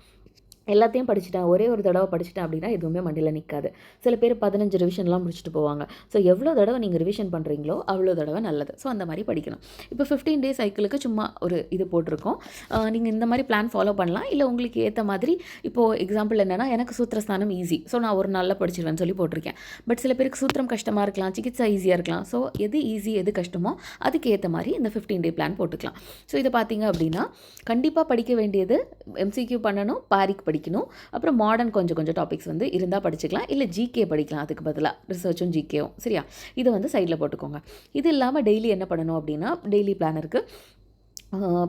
எல்லாத்தையும் படிச்சுட்டேன், ஒரே ஒரு தடவை படிச்சுட்டேன் அப்படின்னா எதுவுமே மண்டியில் நிற்காது. சில பேர் 15 ரிவிஷன்லாம் முடிச்சுட்டு போவாங்க. ஸோ எவ்வளோ தடவை நீங்கள் ரிவிஷன் பண்ணுறீங்களோ அவ்வளோ தடவை நல்லது. ஸோ அந்த மாதிரி படிக்கணும். இப்போ 15 டேஸ் சைக்கிளுக்கு சும்மா ஒரு இது போட்டிருக்கோம். நீங்கள் இந்த மாதிரி பிளான் ஃபாலோ பண்ணலாம். இல்லை உங்களுக்கு ஏற்ற மாதிரி, இப்போது எக்ஸாம்பிள் என்னென்னா, எனக்கு சூத்திரஸ்தானம் ஈஸி, ஸோ நான் ஒரு நாளில் படிச்சிருவேன்னு சொல்லி போட்டிருக்கேன். பட் சில பேருக்கு சூத்திரம் கஷ்டமாக இருக்கலாம், சிகிச்சா ஈஸியாக இருக்கலாம். ஸோ எது ஈஸி எது கஷ்டமோ அதுக்கு ஏற்ற மாதிரி இந்த 15 டே பிளான் போட்டுக்கலாம். ஸோ இதை பார்த்தீங்க அப்படின்னா கண்டிப்பாக படிக்க வேண்டியது MCQ பண்ணணும், பாரிக் படிக்கணும், அப்புறம் மாடர்ன் கொஞ்சம் டாபிக்ஸ் வந்து இருந்தால் படிச்சுக்கலாம், இல்லை ஜிகே படிக்கலாம். அதுக்கு பதிலாக ரிசர்ச்சும் ஜிகேவும். சரியா, இதை வந்து சைடில் போட்டுக்கோங்க. இது இல்லாமல் டெய்லி என்ன பண்ணணும் அப்படின்னா, டெய்லி பிளான் இருக்குது.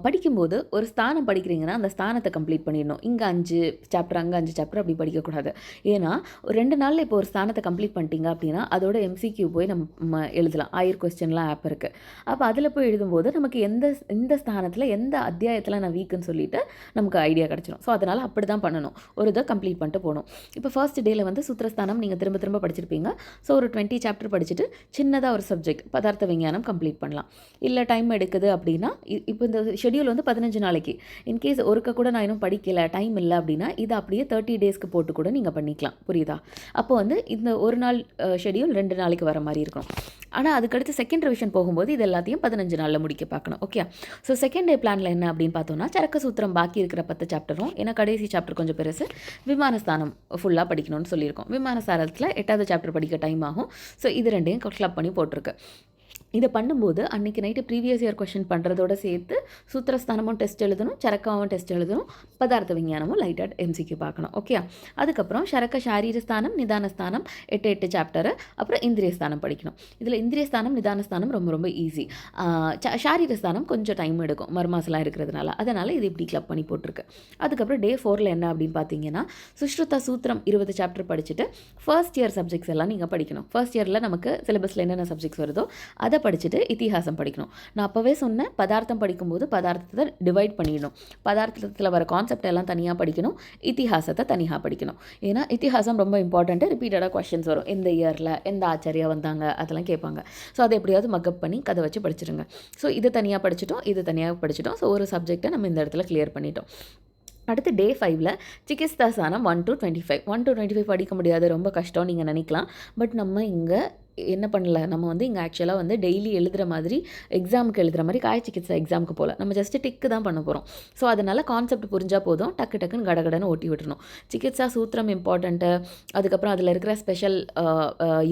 படிக்கும்போது ஒரு ஸ்தானம் படிக்கிறீங்கன்னா அந்த ஸ்தானத்தை கம்ப்ளீட் பண்ணிடணும். இங்கே 5 சாப்டர், அங்கே 5 சாப்டர் அப்படி படிக்கக்கூடாது. ஏன்னா ஒரு 2 நாளில் இப்போ ஒரு ஸ்தானத்தை கம்ப்ளீட் பண்ணிட்டீங்க அப்படின்னா அதோட MCQ போய் நம்ம எழுதலாம். 1000 கொஸ்டின்லாம் ஆப் இருக்குது. அப்போ அதில் போய் எழுதும்போது நமக்கு எந்த ஸ்தானத்தில் எந்த அத்தியாயத்தில் நான் வீக்குன்னு சொல்லிட்டு நமக்கு ஐடியா கிடச்சிடும். ஸோ அதனால் அப்படி தான் பண்ணணும். ஒரு இதை கம்ப்ளீட் பண்ணிட்டு போகணும். இப்போ ஃபர்ஸ்ட் டேயில் வந்து சூத்திரஸ்தானம் நீங்கள் திரும்ப படிச்சிருப்பீங்க. ஸோ ஒரு 20 சாப்டர் படிச்சுட்டு சின்னதாக ஒரு சப்ஜெக்ட் பதார்த்த விஞ்ஞானம் கம்ப்ளீட் பண்ணலாம். இல்லை டைம் எடுக்குது அப்படின்னா, இப்போ இந்த ஷெடியூல் வந்து 15 நாளைக்கு, இன்கேஸ் ஒருக்க கூட நான் இன்னும் படிக்கலை, டைம் இல்லை அப்படின்னா இதை அப்படியே 30 டேஸ்க்கு போட்டு கூட நீங்கள் பண்ணிக்கலாம். புரியுதா? அப்போ வந்து இந்த ஒரு நாள் ஷெடியூல் 2 நாளைக்கு வர மாதிரி இருக்கும். ஆனால் அதுக்கடுத்து செகண்ட் ரிவிஷன் போகும்போது இது எல்லாத்தையும் 15 நாளில் முடிக்க பார்க்கணும். ஓகே, ஸோ செகண்ட் டே பிளானில் என்ன அப்படின்னு பார்த்தோம்னா, சரக்க சூத்திரம் பாக்கி இருக்கிற 10 சாப்டரும், ஏன்னா கடைசி சாப்டர் கொஞ்சம் பெருசு, விமானஸ்தானம் ஃபுல்லாக படிக்கணும்னு சொல்லியிருக்கோம். விமானஸ்தானத்தில் 8வது சாப்டர் படிக்க டைம் ஆகும். ஸோ இது ரெண்டையும் கிளப் பண்ணி போட்டிருக்கு. இதை பண்ணும்போது அன்றைக்கி நைட்டு ப்ரீவியஸ் இயர் கொஷின் பண்ணுறதோட சேர்த்து சூத்திரஸ்தானமும் டெஸ்ட் எழுதணும், சரக்காவும் டெஸ்ட் எழுதணும், பதார்த்த விஞ்ஞானமும் லைட்டாக எம்சிக்யூ பார்க்கணும். ஓகே, அதுக்கப்புறம் சரக்க சாரீரஸ்தானம் நிதானஸ்தானம் 8 சாப்டரு, அப்புறம் இந்திரியஸ்தானம் படிக்கணும். இதில் இந்திரியஸ்தானம் நிதானஸ்தானம் ரொம்ப ரொம்ப ஈஸி. சாரீரஸ்தானம் கொஞ்சம் டைம் எடுக்கும், மர்மாசெலாம் இருக்கிறதுனால, அதனால் இது இப்படி கிளப் பண்ணி போட்டிருக்கு. அதுக்கப்புறம் டே 4ல் என்ன அப்படின்னு பார்த்தீங்கன்னா, சுஷ்ருதா சூத்திரம் 20 சாப்டர் படிச்சுட்டு ஃபர்ஸ்ட் இயர் சப்ஜெக்ட்ஸ் எல்லாம் நீங்கள் படிக்கணும். ஃபர்ஸ்ட் இயரில் நமக்கு சிலபஸில் என்னென்ன சப்ஜெக்ட்ஸ் வருதோ அதை படிச்சுட்டு இதிகாசம் படிக்கணும். நான் அப்போவே சொன்னேன், பதார்த்தம் படிக்கும்போது பதார்த்தத்தை டிவைட் பண்ணிடணும். பதார்த்தத்தில் வர கான்செப்ட் எல்லாம் தனியாக படிக்கணும், இதிகாசத்தை தனியாக படிக்கணும். ஏன்னா இதிகாசம் ரொம்ப இம்பார்ட்டண்ட்டு. ரிப்பீட்டடாக கொஷின்ஸ் வரும், எந்த இயரில் எந்த ஆச்சாரியா வந்தாங்க அதெல்லாம் கேட்பாங்க. ஸோ அதை எப்படியாவது மக்கப் பண்ணி கதை வச்சு படிச்சிருங்க. ஸோ இது தனியாக படிச்சிட்டோம், இது தனியாக படிச்சிட்டோம். ஸோ ஒரு சப்ஜெக்டை நம்ம இந்த இடத்துல கிளியர் பண்ணிட்டோம். அடுத்து டே 5ல் சிகித்சாசானம் 1 to 25. 1 to 25 படிக்க முடியாது, ரொம்ப கஷ்டம் நீங்கள் நினைக்கலாம். பட் நம்ம இங்கே என்ன பண்ணல, நம்ம இங்கே ஆக்சுவலாக டெய்லி எழுதுகிற மாதிரி எக்ஸாமுக்கு எழுதுகிற மாதிரி காய சிகிச்சை எக்ஸாமுக்கு போகல, நம்ம ஜஸ்ட்டு டிக்கு தான் பண்ண போகிறோம். ஸோ அதனால் கான்செப்ட் புரிஞ்சால் போதும், டக்கு டக்குன்னு கடகடன்னு ஓட்டி விட்டுருணும். சிகிச்சா சூத்திரம் இம்பார்ட்டண்ட்டு, அதுக்கப்புறம் அதில் இருக்கிற ஸ்பெஷல்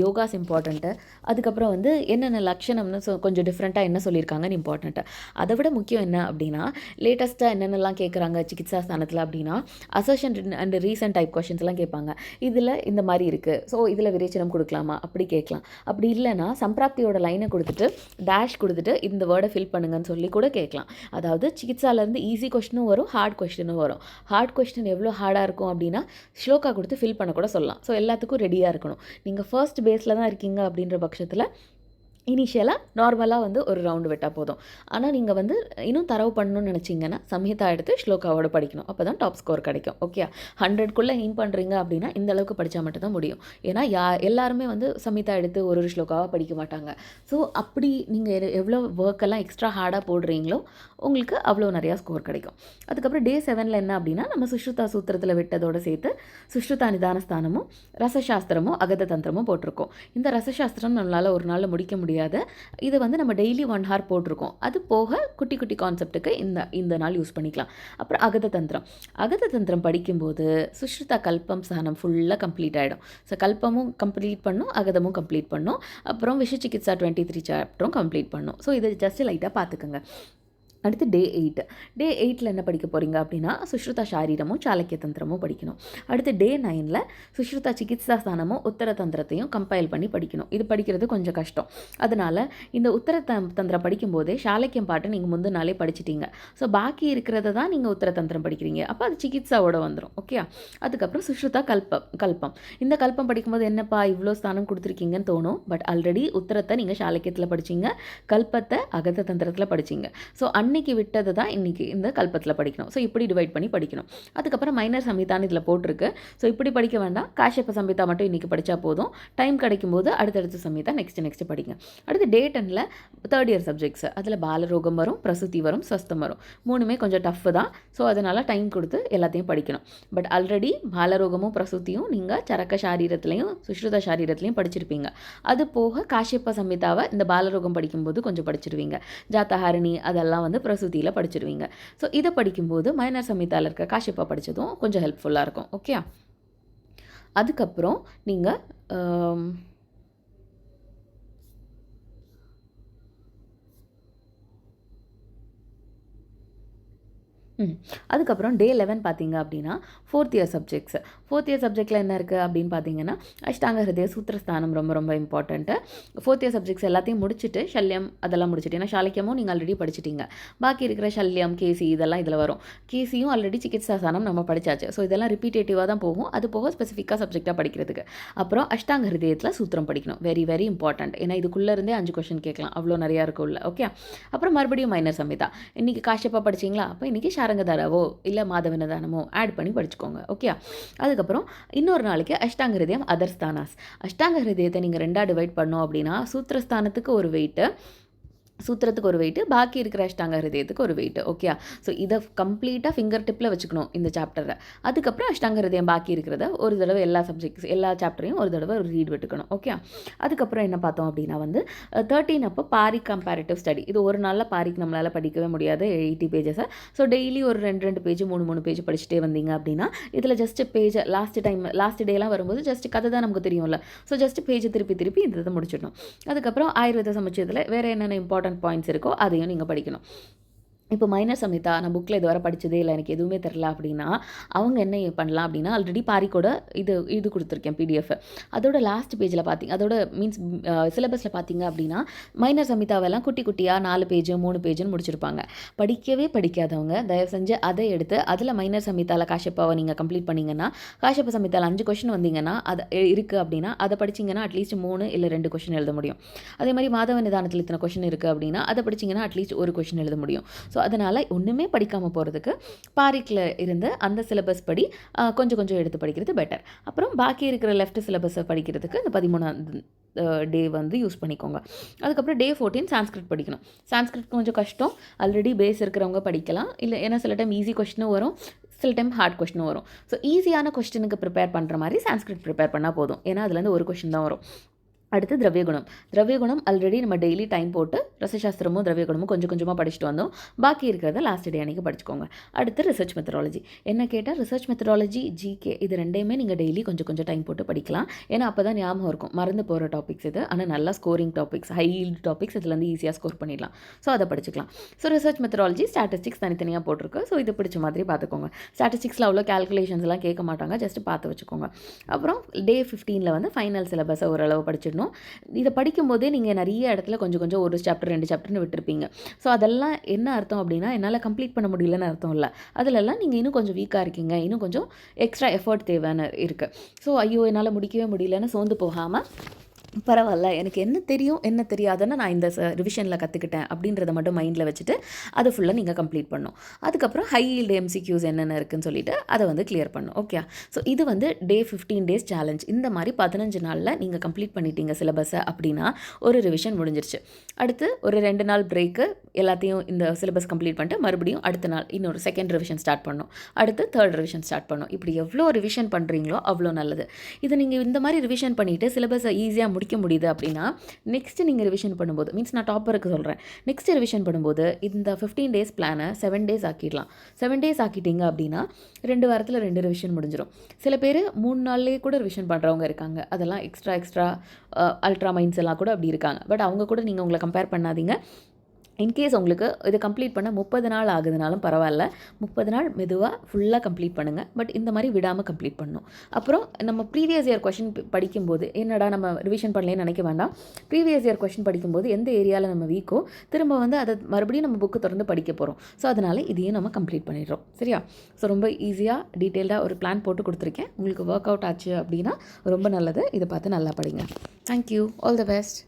யோகாஸ் இம்பார்ட்டண்ட்டு, அதுக்கப்புறம் என்னென்ன லட்சணம்னு கொஞ்சம் டிஃப்ரெண்ட்டாக என்ன சொல்லியிருக்காங்கன்னு இம்பார்ட்டண்ட்டு. அதை விட முக்கியம் என்ன அப்படின்னா, லேட்டஸ்ட்டாக என்னென்னலாம் கேட்குறாங்க சிகிச்சா ஸ்தானத்தில் அப்படின்னா, அசர்ஷன் அண்ட் ரீசன்ட் டைப் கொஷின்ஸ்லாம் கேட்பாங்க. இதில் இந்த மாதிரி இருக்குது, ஸோ இதில் விரேச்சனம் கொடுக்கலாமா அப்படி கேட்கலாம். அப்படி இல்லைனா சம்பிராப்தியோட லைனை கொடுத்துட்டு டேஷ் கொடுத்துட்டு இந்த வேர்டை ஃபில் பண்ணுங்கன்னு சொல்லி கூட கேட்கலாம். அதாவது சிகித்சாலேருந்து ஈஸி கொஸ்டினும் வரும், ஹார்ட் கொஸ்டினும் வரும். ஹார்ட் கொஸ்டின் எவ்வளோ ஹார்டாக இருக்கும் அப்படின்னா ஸ்லோகா கொடுத்து ஃபில் பண்ண கூட சொல்லலாம். ஸோ எல்லாத்துக்கும் ரெடியாக இருக்கணும். நீங்கள் ஃபர்ஸ்ட் பேஸில் தான் இருக்கீங்க அப்படின்ற பட்சத்தில் இனிஷியலாக நார்மலாக ஒரு ரவுண்டு விட்டால் போதும். ஆனால் நீங்கள் இன்னும் தரவு பண்ணணும்னு நினச்சிங்கன்னா சம்ஹிதா எடுத்து ஸ்லோகாவோட படிக்கணும். அப்போ தான் டாப் ஸ்கோர் கிடைக்கும். ஓகே, 100க்குள்ளே எய்ம் பண்ணுறீங்க அப்படின்னா இந்த அளவுக்கு படித்தா மட்டும் தான் முடியும். ஏன்னா எல்லாருமே சம்ஹிதா எடுத்து ஒரு ஸ்லோகாவாக படிக்க மாட்டாங்க. ஸோ அப்படி நீங்கள் எவ்வளோ ஒர்க்கெல்லாம் எக்ஸ்ட்ரா ஹார்டாக போடுறீங்களோ உங்களுக்கு அவ்வளோ நிறையா ஸ்கோர் கிடைக்கும். அதுக்கப்புறம் டே 7ல் என்ன அப்படின்னா, நம்ம சுஷ்ருதா சூத்திரத்தில் விட்டதோடு சேர்த்து சுஷ்ருதா நிதானஸ்தானமும் ரசசாஸ்திரமும் அகத தந்திரமும் போட்டிருக்கோம். இந்த ரசசாஸ்திரம் நம்மளால் ஒரு நாளில் முடிக்க முடியாது. இது நம்ம டெய்லி 1 hour போட்டிருக்கோம். அது போக குட்டி குட்டி கான்செப்ட்டுக்கு இந்த நாள் யூஸ் பண்ணிக்கலாம். அப்புறம் அகத தந்திரம் படிக்கும்போது சுஷ்ருதா கல்பம் சகனம் ஃபுல்லாக கம்ப்ளீட் ஆகிடும். ஸோ கல்பமும் கம்ப்ளீட் பண்ணும், அகதமும் கம்ப்ளீட் பண்ணும், அப்புறம் விஷச்சிகித்சா 23 சாப்டரும் கம்ப்ளீட் பண்ணும். ஸோ இதை ஜஸ்ட் லைட்டாக பார்த்துக்கோங்க. அடுத்து டே 8ல் என்ன படிக்க போகிறீங்க அப்படின்னா, சுஷ்ருதா சாரீரமும் சாலக்கிய தந்திரமும் படிக்கணும். அடுத்து டே 9ல் சுஷ்ருதா சிகித்சா ஸ்தானமும் உத்தர தந்திரத்தையும் கம்பைல் பண்ணி படிக்கணும். இது படிக்கிறது கொஞ்சம் கஷ்டம். அதனால் இந்த உத்தர தந்திரம் படிக்கும்போதே சாலக்கியம் பாட்டு நீங்கள் முந்தின நாளே படிச்சிட்டீங்க. ஸோ பாக்கி இருக்கிறத தான் நீங்கள் உத்தர தந்திரம் படிக்கிறீங்க. அப்போ அது சிகித்சாவோட வந்துடும். ஓகே, அதுக்கப்புறம் சுஷ்ருதா கல்பம். இந்த கல்பம் படிக்கும்போது என்னப்பா இவ்வளோ ஸ்தானம் கொடுத்துருக்கீங்கன்னு தோணும். பட் ஆல்ரெடி உத்தரத்தை நீங்கள் சாலக்கியத்தில் படிச்சிங்க, கல்பத்தை அகத தந்திரத்தில் படிச்சிங்க. ஸோ அன்னைக்கு விட்டது தான் இன்றைக்கி இந்த கல்பத்தில் படிக்கணும். ஸோ இப்படி டிவைட் பண்ணி படிக்கணும். அதுக்கப்புறம் மைனர் சம்ஹிதான்னு இதில் போட்டிருக்கு. ஸோ இப்படி படிக்க வேண்டாம், காஷ்யப சம்ஹிதா மட்டும் இன்றைக்கி படித்தா போதும். டைம் கிடைக்கும்போது அடுத்தடுத்த சம்ஹிதா நெக்ஸ்ட் படிங்க. அடுத்து டே 10ல் 3rd இயர் சப்ஜெக்ட்ஸ், அதில் பாலரோகம் வரும், பிரசூதி வரும், ஸ்வஸ்தம் வரும். மூணுமே கொஞ்சம் டஃப்பு தான். ஸோ அதனால் டைம் கொடுத்து எல்லாத்தையும் படிக்கணும். பட் ஆல்ரெடி பாலரோகமும் பிரசூதியும் நீங்கள் சரக்க சாரீரத்துலையும் சுஷ்ருதா சாரீரத்துலையும் படிச்சிருப்பீங்க. அது போக காஷ்யப சம்ஹிதாவை இந்த பாலரோகம் படிக்கும்போது கொஞ்சம் படிச்சிருவீங்க. ஜாத்தஹாரிணி அதெல்லாம் பிரசூதியில் படிச்சிருவீங்க. ஸோ இதை படிக்கும்போது மைனர் சம்ஹிதாவில் இருக்க காஷ்யபா படித்ததும் கொஞ்சம் ஹெல்ப்ஃபுல்லாக இருக்கும். ஓகே, அதுக்கப்புறம் நீங்கள் அதுக்கப்புறம் டே 11 பார்த்தீங்க அப்படின்னா 4th year subjects. 4th year சப்ஜெக்டில் என்ன இருக்குது அப்படின்னு பார்த்தீங்கன்னா, அஷ்டாங்க ஹிருதய சூத்திரஸ்தானம் ரொம்ப ரொம்ப இம்பார்ட்டண்ட்டு. 4th இயர் சப்ஜெக்ட்ஸ் எல்லாத்தையும் முடிச்சுட்டு ஷல்யம் அதெல்லாம் முடிச்சுட்டு, ஏன்னா சாலக்கியமும் நீங்கள் ஆல்ரெடி படிச்சிட்டிங்க. பாக்கி இருக்கிற ஷல்யம் கேசி இதெல்லாம் இதில் வரும். கேசியும் ஆல்ரெடி சிகித்சாசானம் நம்ம படித்தாச்சு. ஸோ இதெல்லாம் ரிப்பீட்டேட்டிவாக தான் போகும். அது போக ஸ்பெசிஃபிக்காக சப்ஜெக்டாக படிக்கிறதுக்கு. அப்புறம் அஷ்டாங்க ஹிருதயத்தில் சூத்திரம் படிக்கணும். Very very important. ஏன்னா இதுக்குள்ளேருந்தே 5 கொஷின் கேட்கலாம், அவ்வளோ நிறையா இருக்குள்ள. ஓகே, அப்புறம் மறுபடியும் மைனர் சம்ஹிதா. இன்றைக்கி காஷ்யப்பா படிச்சிங்களா, அப்போ இன்றைக்கி சாரங்கதாராவோ இல்லை மாதவனதானமோ ஆட் பண்ணி படிச்சுக்கோங்க. ஓகே, அதுக்கப்புறம் இன்னொரு நாளைக்கு அஷ்டாங்க ஹிருதயம் அதர்ஸ்தானாஸ். அஷ்டாங்க ஹிருதயத்தை நீங்கள் 2ஆக டிவைட் பண்ணோம் அப்படின்னா சூத்திரஸ்தானத்துக்கு ஒரு வெயிட்டு, சூத்திரத்துக்கு ஒரு வெயிட்டு, பாக்கி இருக்கிற அஷ்டாங்க ஹிருதயத்துக்கு ஒரு வெயிட்டு. ஓகே. ஸோ இதை கம்ப்ளீட்டாக ஃபிங்கர் டிப்பில் வச்சுக்கணும் இந்த சாப்டரை. அதுக்கப்புறம் அஷ்டாங்க ஹிருதயம் பாக்கி இருக்கிறத ஒரு தடவை எல்லா சப்ஜெக்ட்ஸ் எல்லா சாப்டரையும் ஒரு தடவை ஒரு ரீட் விட்டுக்கணும். ஓகே. அதுக்கப்புறம் என்ன பார்த்தோம் அப்படின்னா வந்து 13 அப்போ பாரிக் கம்பேரிட்டிவ் ஸ்டடி. இது ஒரு நாளில் பாரிக் நம்மளால் படிக்கவே முடியாது 80 பேஜஸை. ஸோ டெய்லி ஒரு 2 பேஜ் 3 பேஜ் படிச்சுட்டே வந்தீங்க அப்படின்னா இதில் ஜஸ்ட் பேஜ் லாஸ்ட் டேலாம் வரும்போது ஜஸ்ட் கதை தான் நமக்கு தெரியும்ல. ஸோ ஜஸ்ட் பேஜை திருப்பி இந்த இதை முடிச்சிடணும். அதுக்கப்புறம் ஆயுர்வேத சமைச்சதில் வேறு என்னென்ன இம்பார்ட்டன்ட் பாயிண்ட்ஸ் இருக்கோ அதையும் நீங்கள் படிக்கணும். இப்போ மைனர் சமிதா நான் புக்கில் இதுவரை படித்ததே இல்லை, எனக்கு எதுவுமே தெரில அப்படின்னா அவங்க என்ன பண்ணலாம் அப்படின்னா, ஆல்ரெடி பாரிக்கோட இது கொடுத்துருக்கேன் பிடிஎஃப். அதோட லாஸ்ட் பேஜில் அதோட மீன்ஸ் சிலபஸில் பார்த்தீங்க அப்படின்னா மைனர் சமிதாவெல்லாம் குட்டி குட்டியாக 4 பேஜ் 3 பேஜுன்னு முடிச்சிருப்பாங்க. படிக்கவே படிக்காதவங்க தயவு செஞ்சு அதை எடுத்து அதில் மைனர் சமிதாவில் காஷப்பாவை நீங்கள் கம்ப்ளீட் பண்ணிங்கன்னா, காஷப்ப சமிதாவில் 5 கொஷின் வந்தீங்கன்னா அது இருக்குது அப்படின்னா அதை படிச்சிங்கன்னா அட்லீஸ்ட் 3 இல்லை 2 கொஷின் எழுத முடியும். அதே மாதிரி மாதவ நிதானத்தில் இத்தனை கொஷின் இருக்குது அப்படின்னா அதை படிச்சிங்கன்னா அட்லீஸ்ட் ஒரு கொஷின் எழுத முடியும். ஸோ அதனால் ஒன்றுமே படிக்காமல் போகிறதுக்கு பாரிக்கில் இருந்து அந்த சிலபஸ் படி கொஞ்சம் எடுத்து படிக்கிறது பெட்டர். அப்புறம் பாக்கி இருக்கிற லெஃப்ட் சிலபஸை படிக்கிறதுக்கு இந்த 13ஆம் டே வந்து யூஸ் பண்ணிக்கோங்க. அதுக்கப்புறம் டே 14 சான்ஸ்கிரிட் படிக்கணும். சான்ஸ்கிரிட் கொஞ்சம் கஷ்டம், ஆல்ரெடி பேஸ் இருக்கிறவங்க படிக்கலாம். இல்லை ஏன்னா சில டைம் ஈஸி கொஸ்டினும் வரும், சில டைம் ஹார்ட் கொஸ்டினும் வரும். ஸோ ஈஸியான கொஸ்டினுக்கு ப்ரிப்பேர் பண்ணுற மாதிரி சான்ஸ்கிரிட் ப்ரிப்பேர் பண்ணால் போதும். ஏன்னா அதுலேருந்து ஒரு கொஸ்டின் தான் வரும். அடுத்து திரவியகுணம் ஆல்ரெடி நம்ம டெய்லி டைம் போட்டு ரசசாஸ்திரமும் திரவியகுணமும் கொஞ்சமாக படிச்சுட்டு வந்தோம். பாக்கி இருக்கிறத லாஸ்ட் டே அன்றைக்கி படிச்சுக்கோங்க. அடுத்து ரிசர்ச் மெத்தடாலஜி. என்ன கேட்டால் ரிசர்ச் மெத்தடாலஜி ஜிகே இது ரெண்டையுமே நீங்கள் டெய்லி கொஞ்சம் டைம் போட்டு படிக்கலாம். ஏன்னா அப்போ தான் ஞாபகம் இருக்கும். மறந்து போகிற டாபிக்ஸ் இது, ஆனால் நல்லா scoring topics, high yield topics இதுலேருந்து ஈஸியாக ஸ்கோர் பண்ணிடலாம். ஸோ அதை படிச்சுக்கலாம். ஸோ ரிசர்ச் மெத்தடாலஜி ஸ்டாட்டிஸ்டிக்ஸ் தனித்தனியாக போட்டிருக்கு. ஸோ இது பிடிச்ச மாதிரி பார்த்துக்கோங்க. ஸ்டாட்டிஸ்டிக்ஸில் அவ்வளோ கேல்குலேஷன்ஸ்லாம் கேட்க மாட்டாங்க, ஜஸ்ட் பார்த்து வச்சுக்கோங்க. அப்புறம் டே 15 வந்து ஃபைனல் சிலபஸை ஓரளவு படிச்சிடணும். இதை படிக்கும்போதே நீங்கள் நிறைய இடத்துல கொஞ்சம் ஒரு சாப்டர் 2 சாப்டர்னு விட்டுருப்பீங்க. ஸோ அதெல்லாம் என்ன அர்த்தம் அப்படின்னா, என்னால் கம்ப்ளீட் பண்ண முடியலன்னு அர்த்தம் இல்லை. அதிலெல்லாம் நீங்கள் இன்னும் கொஞ்சம் வீக்காக இருக்கீங்க, இன்னும் கொஞ்சம் எக்ஸ்ட்ரா எஃபர்ட் தேவைன்னு இருக்குது. ஸோ ஐயோ என்னால் முடிக்கவே முடியலன்னு சோர்ந்து போகாமல், பரவாயில்ல எனக்கு என்ன தெரியும் என்ன தெரியாதுன்னு நான் இந்த ரிவிஷனில் கற்றுக்கிட்டேன் அப்படின்றத மட்டும் மைண்டில் வச்சுட்டு அதை ஃபுல்லாக நீங்கள் கம்ப்ளீட் பண்ணணும். அதுக்கப்புறம் ஹை ஈல்டு எம்சிக்யூஸ் என்னென்ன இருக்குதுன்னு சொல்லிட்டு அதை வந்து கிளியர் பண்ணணும். ஓகே. ஸோ இது வந்து டே 15 டேஸ் சேலஞ்ச். இந்த மாதிரி 15 நாளில் நீங்கள் கம்ப்ளீட் பண்ணிட்டீங்க சிலபஸை அப்படின்னா ஒரு ரிவிஷன் முடிஞ்சிருச்சு. அடுத்து ஒரு 2 நாள் பிரேக்கு, எல்லாத்தையும் இந்த சிலபஸ் கம்ப்ளீட் பண்ணிட்டு மறுபடியும் அடுத்த நாள் இன்னொரு செகண்ட் ரிவிஷன் ஸ்டார்ட் பண்ணணும். அடுத்து தேர்ட் ரிவிஷன் ஸ்டார்ட் பண்ணணும். இப்படி எவ்வளோ ரிவிஷன் பண்ணுறீங்களோ அவ்வளோ நல்லது. இதை நீங்கள் இந்த மாதிரி ரிவிஷன் பண்ணிவிட்டு சிலபஸை ஈஸியாக முடிக்க முடியுது அப்படின்னா நெக்ஸ்ட்டு நீங்கள் ரிவிஷன் பண்ணும்போது, மீன்ஸ் நான் டாப்பருக்கு சொல்கிறேன், நெக்ஸ்ட் ரிவிஷன் பண்ணும்போது இந்த 15 டேஸ் பிளானை 7 டேஸ் ஆக்கிடலாம். 7 டேஸ் ஆக்கிட்டீங்க அப்படின்னா 2 வாரத்தில் 2 ரிவிஷன் முடிஞ்சிடும். சில பேர் 3 நாள்லேயே கூட ரிவிஷன் பண்ணுறவங்க இருக்காங்க. அதெல்லாம் எக்ஸ்ட்ரா அல்ட்ரா மைண்ட்ஸ் எல்லாம் கூட அப்படி இருக்காங்க. பட் அவங்க கூட நீங்கள் உங்களை கம்பேர் பண்ணாதீங்க. இன்கேஸ் உங்களுக்கு இதை கம்ப்ளீட் பண்ண 30 நாள் ஆகுதுனாலும் பரவாயில்ல, 30 நாள் மெதுவாக ஃபுல்லாக கம்ப்ளீட் பண்ணுங்கள். பட் இந்த மாதிரி விடாமல் கம்ப்ளீட் பண்ணணும். அப்புறம் நம்ம ப்ரீவியஸ் இயர் கொஷின் படிக்கும்போது என்னடா நம்ம ரிவிஷன் பண்ணலேன்னு நினைக்க வேண்டாம். ப்ரீவியஸ் இயர் கொஷின் படிக்கும்போது எந்த ஏரியாவில் நம்ம வீக்கோ திரும்ப வந்து அதை மறுபடியும் நம்ம புக்கு திறந்து படிக்க போகிறோம். ஸோ அதனால் இதையும் நம்ம கம்ப்ளீட் பண்ணிடுறோம். சரியா? ஸோ ரொம்ப ஈஸியாக டீட்டெயில்டாக ஒரு பிளான் போட்டு கொடுத்துருக்கேன். உங்களுக்கு ஒர்க் அவுட் ஆச்சு அப்படின்னா ரொம்ப நல்லது. இதை பார்த்து நல்லா படிங்க. தேங்க்யூ. All the best.